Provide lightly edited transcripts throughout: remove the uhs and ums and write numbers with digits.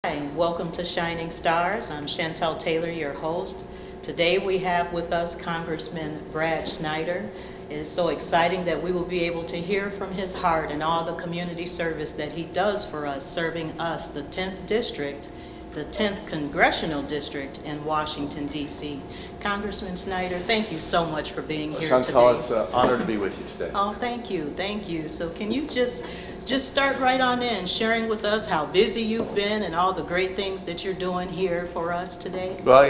Hi, welcome to Shining Stars. I'm Chantal Taylor, your host. Today we have with us Congressman Brad Schneider. It is so exciting that we will be able to hear from his heart and all the community service that he does for us, serving us, the 10th District, the 10th Congressional District in Washington, D.C. Congressman Schneider, thank you so much for being here Chantal, today. it's an honor to be with you today. Oh, thank you, thank you. So can you just start right on in, sharing with us how busy you've been and all the great things that you're doing here for us today? Well,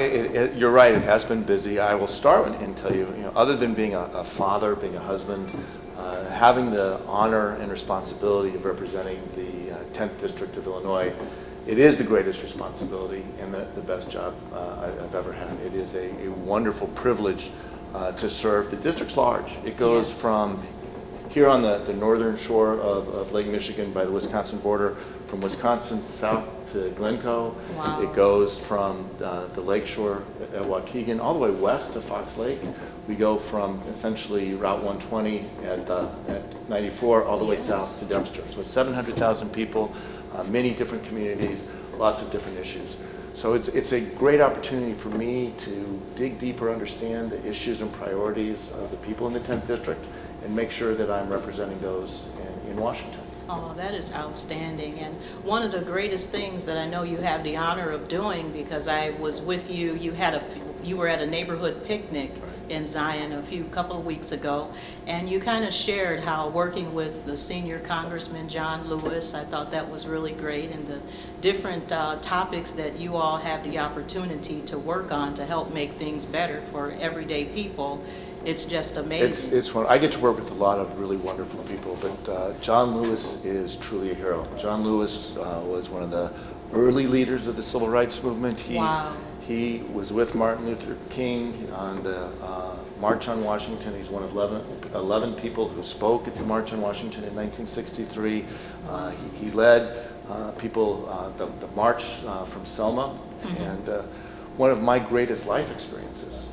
you're right, it has been busy. I will start and tell you, other than being a father, being a husband, having the honor and responsibility of representing the 10th District of Illinois, it is the greatest responsibility and the best job I've ever had. It is a wonderful privilege to serve. The district's large. It goes Yes. from here on the northern shore of Lake Michigan by the Wisconsin border, from Wisconsin south to Glencoe. Wow. It goes from the lake shore at Waukegan all the way west to Fox Lake. We go from essentially Route 120 at 94 all the way Yes. south to Dempster. So it's 700,000 people, many different communities, lots of different issues. So it's a great opportunity for me to dig deeper, understand the issues and priorities of the people in the 10th District, and make sure that I'm representing those in Washington. Oh, that is outstanding. And one of the greatest things that I know you have the honor of doing, because I was with you, you were at a neighborhood picnic in Zion a couple of weeks ago, and you kind of shared how working with the senior Congressman John Lewis, I thought that was really great, and the different topics that you all have the opportunity to work on to help make things better for everyday people. It's just amazing. I get to work with a lot of really wonderful people, but John Lewis is truly a hero. John Lewis was one of the early leaders of the civil rights movement. Wow. He was with Martin Luther King on the March on Washington. He's one of 11 people who spoke at the March on Washington in 1963. He led the march from Selma, and one of my greatest life experiences.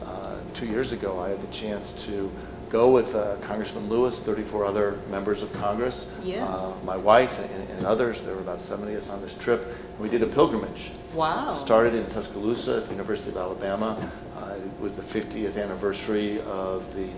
2 years ago, I had the chance to go with Congressman Lewis, 34 other members of Congress, Yes. my wife and others. There were about 70 of us on this trip. We did a pilgrimage. Wow. Started in Tuscaloosa at the University of Alabama. It was the 50th anniversary of the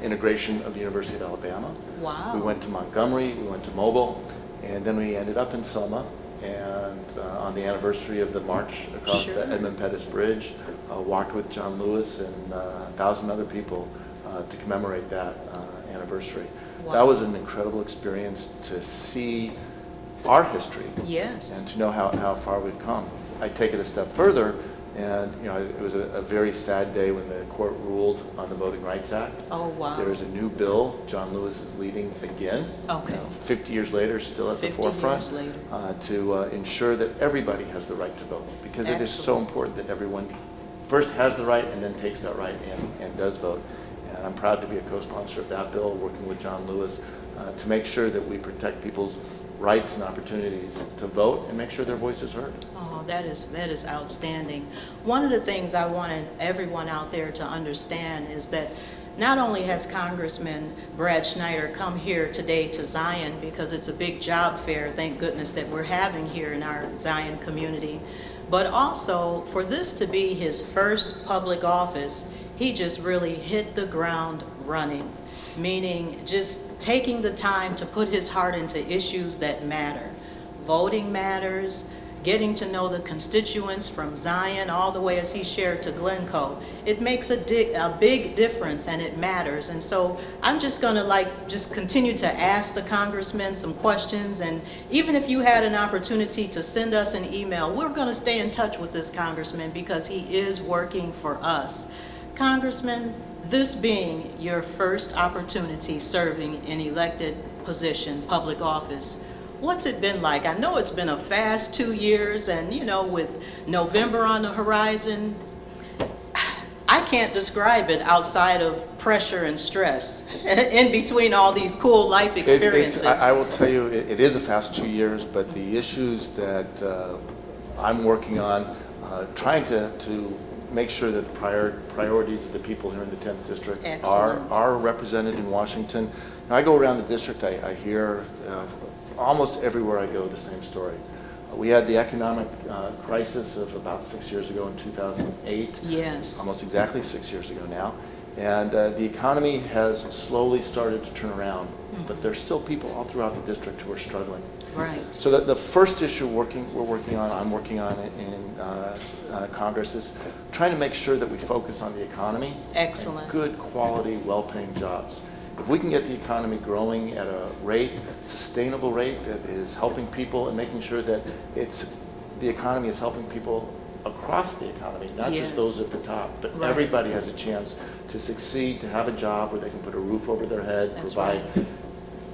integration of the University of Alabama. Wow. We went to Montgomery, we went to Mobile, and then we ended up in Selma. And on the anniversary of the march across Sure. the Edmund Pettus Bridge, walked with John Lewis and 1,000 other people to commemorate that anniversary. Wow. That was an incredible experience to see our history Yes. and to know how far we've come. I take it a step further, and it was a very sad day when the court ruled on the Voting Rights Act. Oh, wow. There is a new bill John Lewis is leading again. Okay. 50 years later, still at the 50 forefront, years later. to ensure that everybody has the right to vote, because it is so Excellent. important that everyone first has the right and then takes that right and does vote. And I'm proud to be a co-sponsor of that bill, working with John Lewis to make sure that we protect people's rights and opportunities to vote and make sure their voice is heard. Oh, that is outstanding. One of the things I wanted everyone out there to understand is that not only has Congressman Brad Schneider come here today to Zion, because it's a big job fair, thank goodness that we're having here in our Zion community, but also for this to be his first public office, he just really hit the ground running. Meaning just taking the time to put his heart into issues that matter. Voting matters, getting to know the constituents from Zion all the way, as he shared, to Glencoe. It makes a big difference, and it matters. And so I'm just going to just continue to ask the congressman some questions, and even if you had an opportunity to send us an email, we're going to stay in touch with this congressman because he is working for us. Congressman, this being your first opportunity serving an elected position, public office, what's it been like? I know it's been a fast 2 years, and with November on the horizon, I can't describe it outside of pressure and stress in between all these cool life experiences. I will tell you, it is a fast 2 years, but the issues that I'm working on, trying to make sure that the priorities of the people here in the 10th District are represented in Washington. Now, I go around the district, I hear almost everywhere I go the same story. We had the economic crisis of about 6 years ago in 2008. Yes. Almost exactly 6 years ago now. And the economy has slowly started to turn around, but there's still people all throughout the district who are struggling. Right. So the first issue I'm working on in Congress is trying to make sure that we focus on the economy. Excellent. And good quality, well-paying jobs. If we can get the economy growing at a rate, sustainable rate that is helping people and making sure that the economy is helping people across the economy, not Yes. just those at the top, but Right. everybody has a chance to succeed, to have a job where they can put a roof over their head, That's provide right.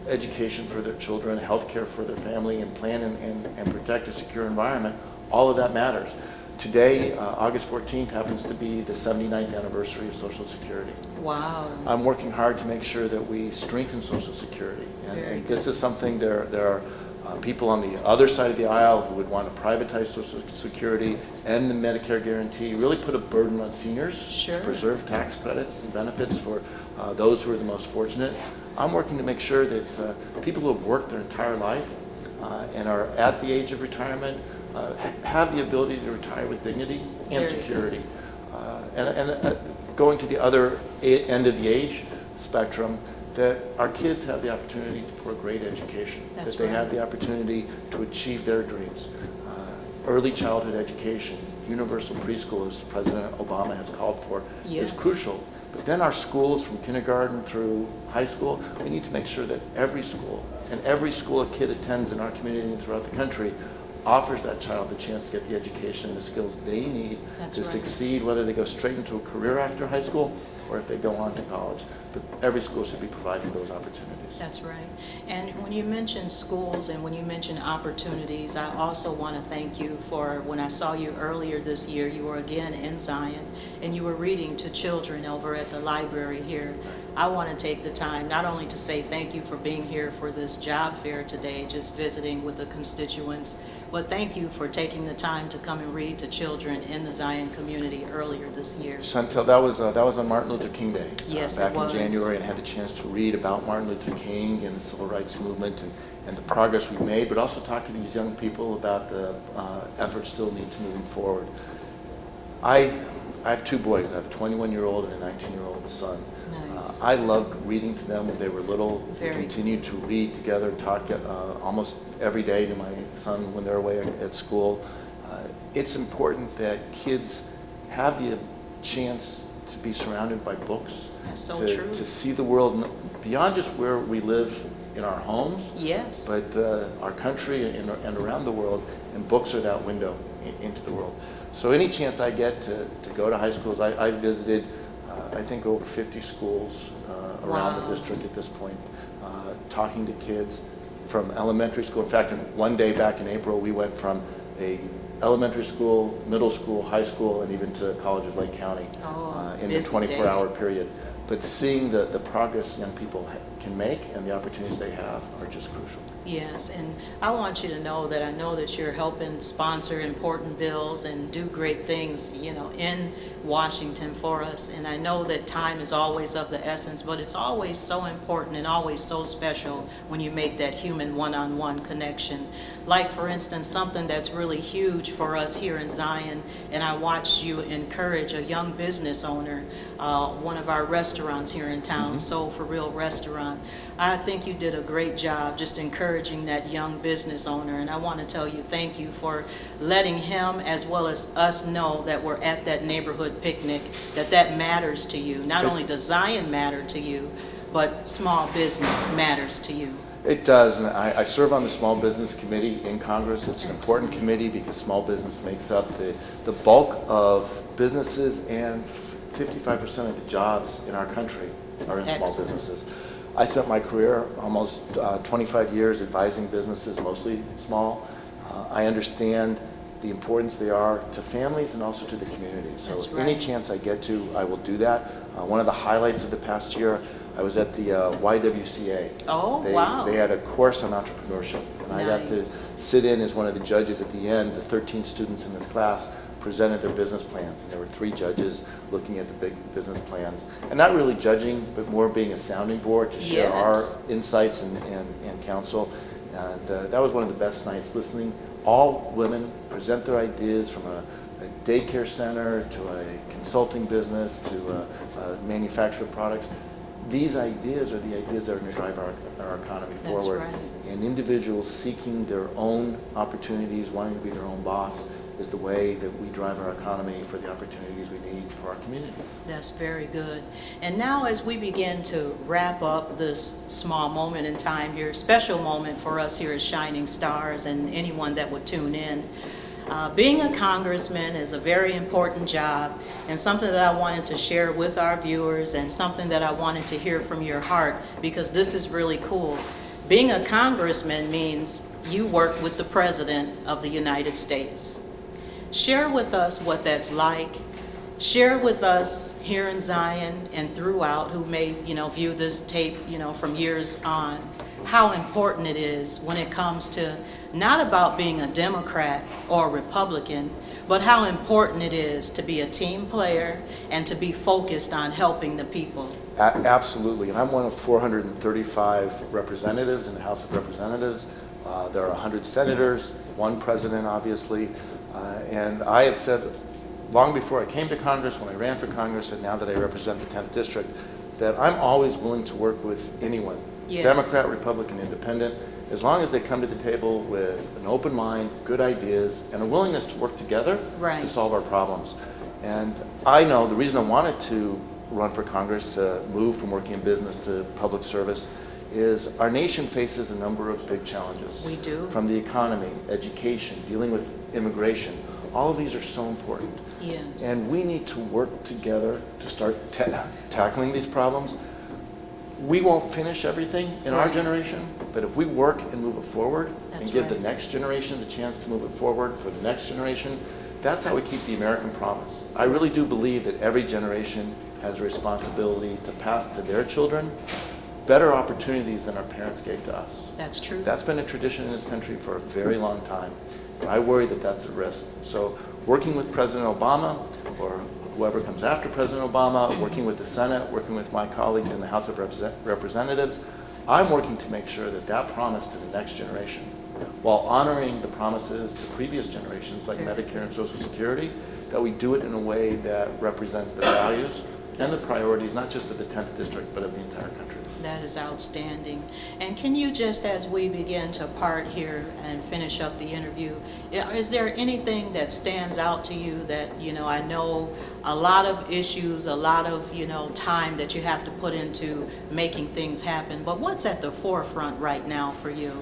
education for their children, health care for their family, and plan and protect a secure environment. All of that matters. Today, August 14th, happens to be the 79th anniversary of Social Security. Wow. I'm working hard to make sure that we strengthen Social Security. Very And this is something, there are people on the other side of the aisle who would want to privatize Social Security and the Medicare guarantee, really put a burden on seniors. Sure. To preserve tax credits and benefits for those who are the most fortunate. I'm working to make sure that people who have worked their entire life and are at the age of retirement have the ability to retire with dignity and Very security. Going to the other end of the age spectrum, that our kids have the opportunity for a great education, That's that they have right. the opportunity to achieve their dreams. Early childhood education, universal preschool, as President Obama has called for, Yes. is crucial. But then our schools, from kindergarten through high school, we need to make sure that every school a kid attends in our community and throughout the country offers that child the chance to get the education and the skills they need That's to right. succeed, whether they go straight into a career after high school or if they go on to college. But every school should be providing those opportunities. That's right. And when you mention schools and when you mention opportunities, I also want to thank you for, when I saw you earlier this year, you were again in Zion, and you were reading to children over at the library here. I want to take the time not only to say thank you for being here for this job fair today, just visiting with the constituents, but thank you for taking the time to come and read to children in the Zion community earlier this year. Chantal, that was on Martin Luther King Day. Yes, back it was. in January, and had the chance to read about Martin Luther King and the civil rights movement and the progress we've made, but also talk to these young people about the efforts still need to move forward. I have two boys. I have a 21-year-old and a 19-year-old son. Nice. I loved reading to them when they were little. We Very continued to read together, talk almost every day to my son when they're away at school. It's important that kids have the chance to be surrounded by books. That's so to, true. To see the world beyond just where we live in our homes, Yes. but our country and around the world, and books are that window into the world. So any chance I get to go to high schools, I visited, I think, over 50 schools around Wow. the district at this point, talking to kids from elementary school. In fact, one day back in April, we went from a elementary school, middle school, high school, and even to College of Lake County in a busy 24-hour period. But seeing the progress young people can make and the opportunities they have are just crucial. Yes, and I want you to know that I know that you're helping sponsor important bills and do great things, in Washington for us. And I know that time is always of the essence, but it's always so important and always so special when you make that human one-on-one connection. Like, for instance, something that's really huge for us here in Zion, and I watched you encourage a young business owner, one of our restaurants here in town, Soul for Real Restaurant. I think you did a great job just encouraging that young business owner, and I want to tell you thank you for letting him as well as us know that we're at that neighborhood picnic, that matters to you. Not only does Zion matter to you, but small business matters to you. It does, and I serve on the Small Business Committee in Congress. It's an important committee because small business makes up the bulk of businesses, and 55% of the jobs in our country are in small Excellent. businesses. I spent my career, almost 25 years, advising businesses, mostly small. I understand the importance they are to families and also to the community. So That's any right. chance I get to, I will do that. One of the highlights of the past year, I was at the YWCA. Oh, They wow. had a course on entrepreneurship, and I got to Nice. sit in as one of the judges at the end. The 13 students in this class presented their business plans, and there were 3 judges looking at the big business plans, and not really judging, but more being a sounding board to share Yes. our insights and counsel. And that was one of the best nights, listening all women present their ideas from a daycare center to a consulting business to a manufacturer of products. These ideas are the ideas that are going to drive our economy That's forward. right. And individuals seeking their own opportunities, wanting to be their own boss, is the way that we drive our economy for the opportunities we need for our communities. That's very good. And now as we begin to wrap up this small moment in time here, special moment for us here at Shining Stars and anyone that would tune in, being a congressman is a very important job and something that I wanted to share with our viewers and something that I wanted to hear from your heart, because this is really cool. Being a congressman means you work with the President of the United States. Share with us what that's like. Share with us here in Zion and throughout who may, view this tape, from years on, how important it is when it comes to not about being a Democrat or a Republican, but how important it is to be a team player and to be focused on helping the people. Absolutely, and I'm one of 435 representatives in the House of Representatives. There are 100 senators, one president, obviously, and I have said long before I came to Congress, when I ran for Congress, and now that I represent the 10th District, that I'm always willing to work with anyone, Yes. Democrat, Republican, Independent, as long as they come to the table with an open mind, good ideas, and a willingness to work together Right. to solve our problems. And I know the reason I wanted to run for Congress, to move from working in business to public service, is our nation faces a number of big challenges. We do. From the economy, education, dealing with immigration. All of these are so important. Yes. And we need to work together to start tackling these problems. We won't finish everything in our Right. generation, but if we work and move it forward That's and give right. the next generation the chance to move it forward for the next generation, that's how we keep the American promise. I really do believe that every generation has a responsibility to pass to their children better opportunities than our parents gave to us. That's true. That's been a tradition in this country for a very long time. And I worry that that's at risk. So working with President Obama, or whoever comes after President Obama, working with the Senate, working with my colleagues in the House of Representatives, I'm working to make sure that that promise to the next generation, while honoring the promises to previous generations like Medicare and Social Security, that we do it in a way that represents the values and the priorities, not just of the 10th District, but of the entire country. That is outstanding. And can you just, as we begin to part here and finish up the interview, is there anything that stands out to you that, I know a lot of issues, a lot of, time that you have to put into making things happen, but what's at the forefront right now for you?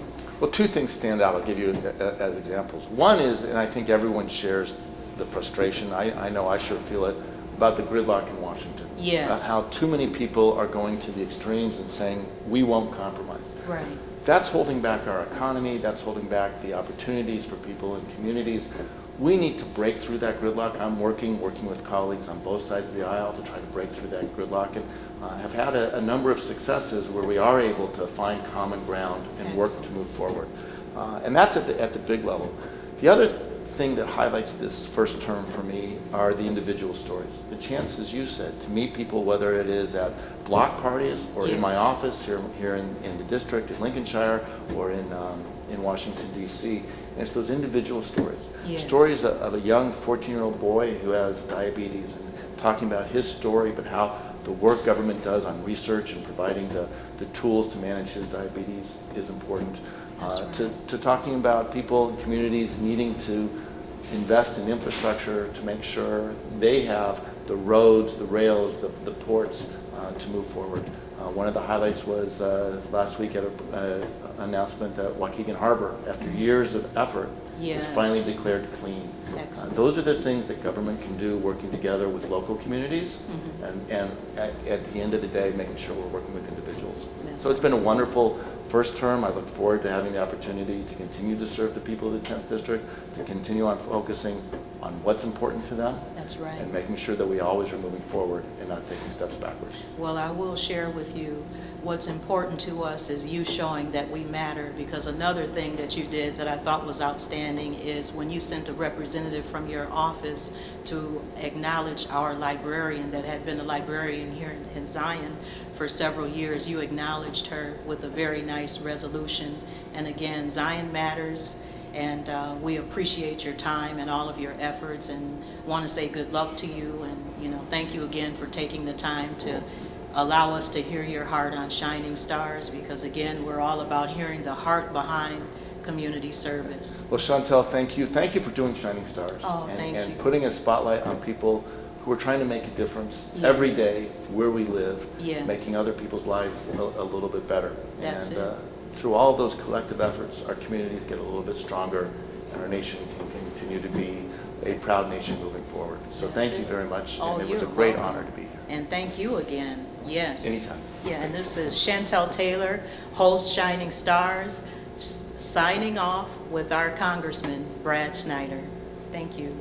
Well, two things stand out. I'll give you as examples. One is, and I think everyone shares the frustration, I know I sure feel it, about the gridlock in Washington. Yes. How too many people are going to the extremes and saying, we won't compromise. Right. That's holding back our economy. That's holding back the opportunities for people in communities. We need to break through that gridlock. I'm working with colleagues on both sides of the aisle to try to break through that gridlock, and have had a number of successes where we are able to find common ground and work to move forward. And that's at the big level. The other thing that highlights this first term for me are the individual stories. The chance, as you said, to meet people, whether it is at block parties or in my Yes. office here in the district in Lincolnshire or in Washington, D.C. And it's those individual stories. Yes. Stories of a young 14-year-old boy who has diabetes and talking about his story, but how the work government does on research and providing the tools to manage his diabetes is important. That's right. To talking about people in communities needing to invest in infrastructure to make sure they have the roads, the rails, the ports to move forward. One of the highlights was last week at an announcement that Waukegan Harbor, after years of effort, Yes. is finally declared clean. Excellent. Those are the things that government can do, working together with local communities, and at the end of the day, making sure we're working with individuals. That's So it's been a awesome. wonderful first term. I look forward to having the opportunity to continue to serve the people of the 10th District, to continue on focusing on what's important to them, That's right. and making sure that we always are moving forward and not taking steps backwards. Well, I will share with you what's important to us is you showing that we matter, because another thing that you did that I thought was outstanding is when you sent a representative from your office to acknowledge our librarian that had been a librarian here in Zion for several years. You acknowledged her with a very nice resolution. And again, Zion matters, And we appreciate your time and all of your efforts, and want to say good luck to you. And, thank you again for taking the time to allow us to hear your heart on Shining Stars, because, again, we're all about hearing the heart behind community service. Well, Chantal, thank you. Thank you for doing Shining Stars. Oh, thank you. And putting a spotlight on people who are trying to make a difference Yes. every day where we live, Yes. making other people's lives a little bit better. That's and, it. Through all those collective efforts, our communities get a little bit stronger, and our nation can continue to be a proud nation moving forward. So That's thank you it. very much, Oh, and it was a you're great welcome. honor to be here. And thank you again. Yes. Anytime. Yeah, and this is Chantal Taylor, host Shining Stars, signing off with our Congressman, Brad Schneider. Thank you.